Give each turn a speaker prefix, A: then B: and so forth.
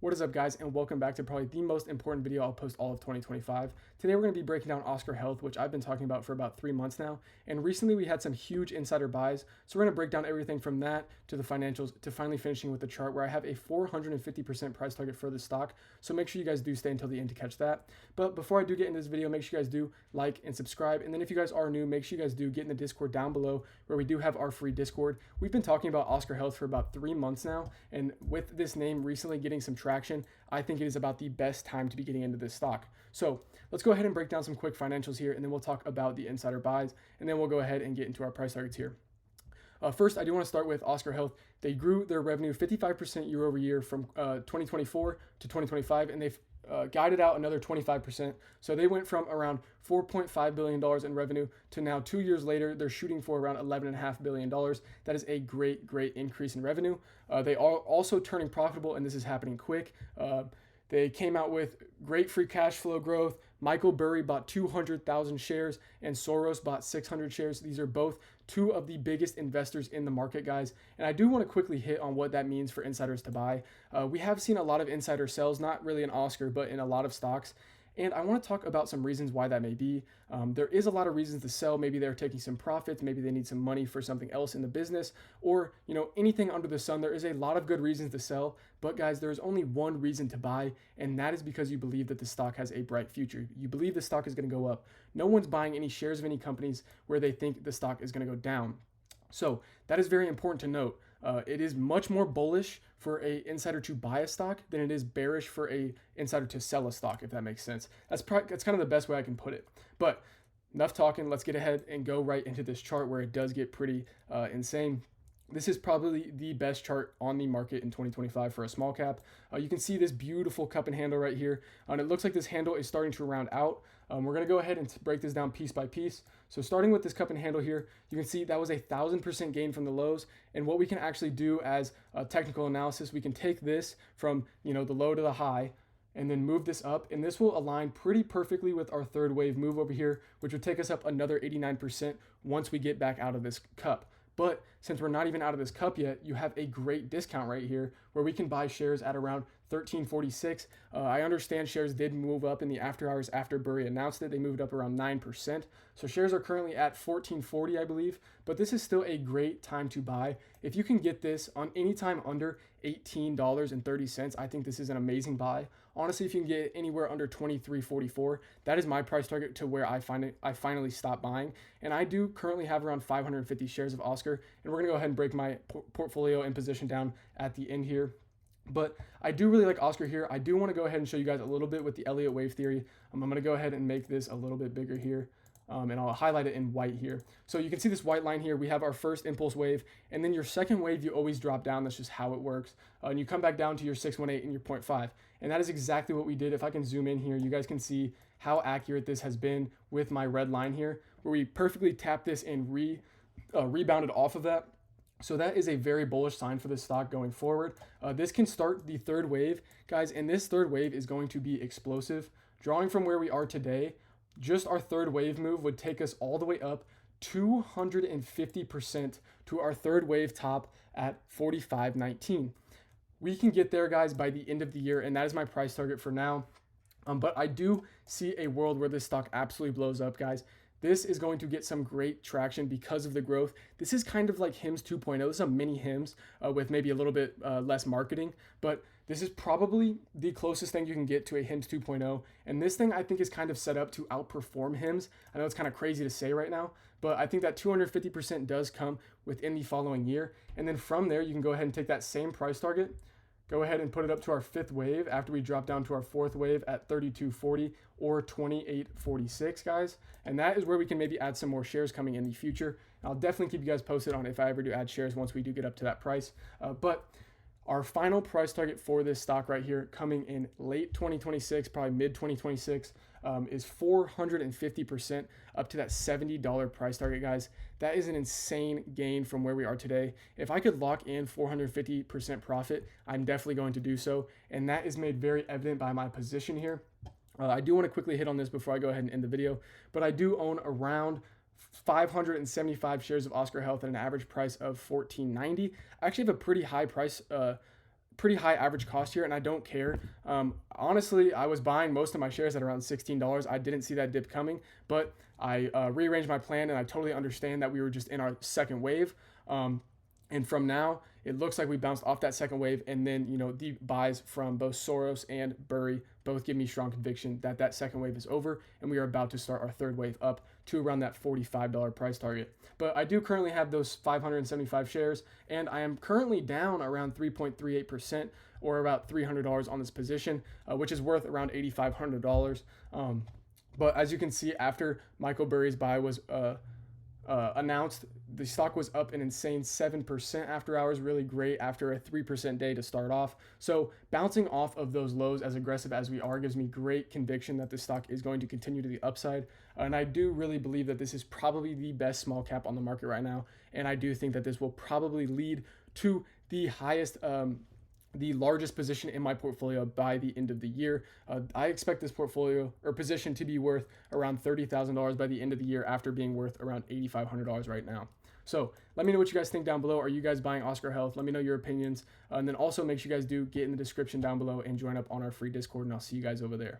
A: What is up, guys, and welcome back to probably the most important video I'll post all of 2025. Today we're going to be breaking down Oscar Health, which I've been talking about for about 3 months now, and recently we had some huge insider buys, so we're going to break down everything from that to the financials to finally finishing with the chart where I have a 450% price target for the stock, so make sure you guys do stay until the end to catch that. But before I do get into this video, make sure you guys do like and subscribe, and then if you guys are new, make sure you guys do get in the Discord down below where we do have our free Discord. We've been talking about Oscar Health for about 3 months now, and with this name recently getting some traction, I think it is about the best time to be getting into this stock. So let's go ahead and break down some quick financials here, and then we'll talk about the insider buys, and then we'll go ahead and get into our price targets here. First, I do want to start with Oscar Health. They grew their revenue 55% year over year from 2024 to 2025, and they've guided out another 25%. So they went from around $4.5 billion in revenue to now 2 years later, they're shooting for around $11.5 billion. That is a great increase in revenue. They are also turning profitable, and this is happening quick. They came out with great free cash flow growth. Michael Burry bought 200,000 shares and Soros bought 600 shares. These are both two of the biggest investors in the market, guys. And I do want to quickly hit on what that means for insiders to buy. We have seen a lot of insider sales, not really in Oscar, but in a lot of stocks. And I want to talk about some reasons why that may be. There is a lot of reasons to sell. Maybe they're taking some profits. Maybe they need some money for something else in the business, or anything under the sun. There is a lot of good reasons to sell, but guys, there is only one reason to buy, and that is because you believe that the stock has a bright future. You believe the stock is going to go up. No one's buying any shares of any companies where they think the stock is going to go down. So that is very important to note. It is much more bullish for a insider to buy a stock than it is bearish for a insider to sell a stock, if that makes sense. That's kind of the best way I can put it. But enough talking. Let's get ahead and go right into this chart where it does get pretty insane. This is probably the best chart on the market in 2025 for a small cap. You can see this beautiful cup and handle right here. And it looks like this handle is starting to round out. We're going to go ahead and break this down piece by piece. So starting with this cup and handle here, you can see that was a 1,000% gain from the lows. And what we can actually do as a technical analysis, we can take this from the low to the high and then move this up, and this will align pretty perfectly with our third wave move over here, which would take us up another 89% once we get back out of this cup. But since we're not even out of this cup yet, you have a great discount right here where we can buy shares at around $13.46. I understand shares did move up in the after hours after Burry announced it. They moved up around 9%. So shares are currently at $14.40, I believe. But this is still a great time to buy. If you can get this on any time under $18.30, I think this is an amazing buy. Honestly, if you can get anywhere under $23.44, that is my price target to where I finally stop buying. And I do currently have around 550 shares of Oscar, and we're gonna go ahead and break my portfolio and position down at the end here. But I do really like Oscar here. I do want to go ahead and show you guys a little bit with the Elliott wave theory. I'm going to go ahead and make this a little bit bigger here. And I'll highlight it in white here. So you can see this white line here. We have our first impulse wave, and then your second wave, you always drop down. That's just how it works. And you come back down to your 618 and your 0.5. And that is exactly what we did. If I can zoom in here, you guys can see how accurate this has been with my red line here, where we perfectly tapped this and rebounded off of that. So that is a very bullish sign for the stock going forward. This can start the third wave, guys, and this third wave is going to be explosive. Drawing from where we are today, just our third wave move would take us all the way up 250% to our third wave top at 45.19. We can get there, guys, by the end of the year, and that is my price target for now. But I do see a world where this stock absolutely blows up, guys. This is going to get some great traction because of the growth. This is kind of like HIMSS 2.0. This is a mini HIMSS with maybe a little bit less marketing, but this is probably the closest thing you can get to a HIMSS 2.0. And this thing I think is kind of set up to outperform HIMSS. I know it's kind of crazy to say right now, but I think that 250% does come within the following year. And then from there, you can go ahead and take that same price target, go ahead and put it up to our fifth wave after we drop down to our fourth wave at 32.40 or 28.46, guys. And that is where we can maybe add some more shares coming in the future. I'll definitely keep you guys posted on if I ever do add shares once we do get up to that price. But our final price target for this stock right here coming in late 2026, probably mid 2026, is 450% up to that $70 price target, guys. That is an insane gain from where we are today. If I could lock in 450% profit, I'm definitely going to do so. And that is made very evident by my position here. I do want to quickly hit on this before I go ahead and end the video, but I do own around 575 shares of Oscar Health at an average price of $14.90. I actually have a pretty high price pretty high average cost here, and I don't care. Honestly, I was buying most of my shares at around $16. I didn't see that dip coming, but I rearranged my plan, and I totally understand that we were just in our second wave. And from now, it looks like we bounced off that second wave, and then the buys from both Soros and Burry both give me strong conviction that that second wave is over, and we are about to start our third wave up to around that $45 price target. But I do currently have those 575 shares, and I am currently down around 3.38%, or about $300 on this position, which is worth around $8,500. But as you can see, after Michael Burry's buy was announced, the stock was up an insane 7% after hours, really great after a 3% day to start off. So bouncing off of those lows as aggressive as we are gives me great conviction that the stock is going to continue to the upside. And I do really believe that this is probably the best small cap on the market right now. And I do think that this will probably lead to the highest the largest position in my portfolio by the end of the year. I expect this portfolio or position to be worth around $30,000 by the end of the year after being worth around $8,500 right now. So let me know what you guys think down below. Are you guys buying Oscar Health? Let me know your opinions. And then also make sure you guys do get in the description down below and join up on our free Discord, and I'll see you guys over there.